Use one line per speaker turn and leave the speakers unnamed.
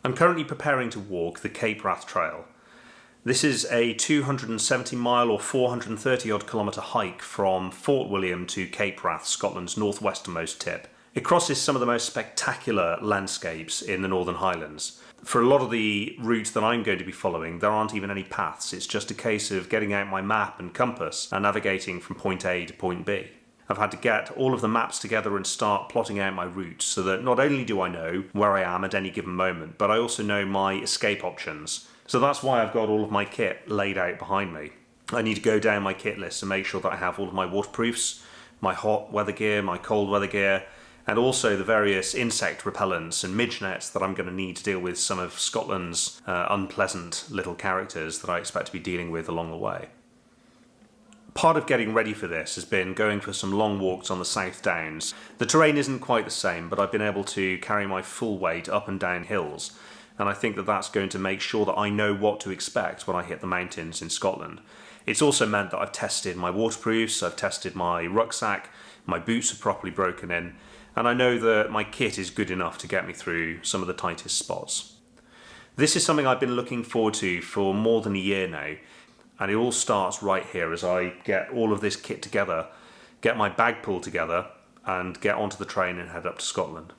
I'm currently preparing to walk the Cape Wrath Trail. This is a 270 mile or 430 odd kilometre hike from Fort William to Cape Wrath, Scotland's northwesternmost tip. It crosses some of the most spectacular landscapes in the Northern Highlands. For a lot of the route that I'm going to be following, there aren't even any paths. It's just a case of getting out my map and compass and navigating from point A to point B. I've had to get all of the maps together and start plotting out my routes so that not only do I know where I am at any given moment, but I also know my escape options. So that's why I've got all of my kit laid out behind me. I need to go down my kit list and make sure that I have all of my waterproofs, my hot weather gear, my cold weather gear, and also the various insect repellents and midge nets that I'm going to need to deal with some of Scotland's unpleasant little characters that I expect to be dealing with along the way. Part of getting ready for this has been going for some long walks on the South Downs. The terrain isn't quite the same, but I've been able to carry my full weight up and down hills, and I think that that's going to make sure that I know what to expect when I hit the mountains in Scotland. It's also meant that I've tested my waterproofs, I've tested my rucksack, my boots are properly broken in, and I know that my kit is good enough to get me through some of the tightest spots. This is something I've been looking forward to for more than a year now, and it all starts right here as I get all of this kit together, get my bag pulled together, and get onto the train and head up to Scotland.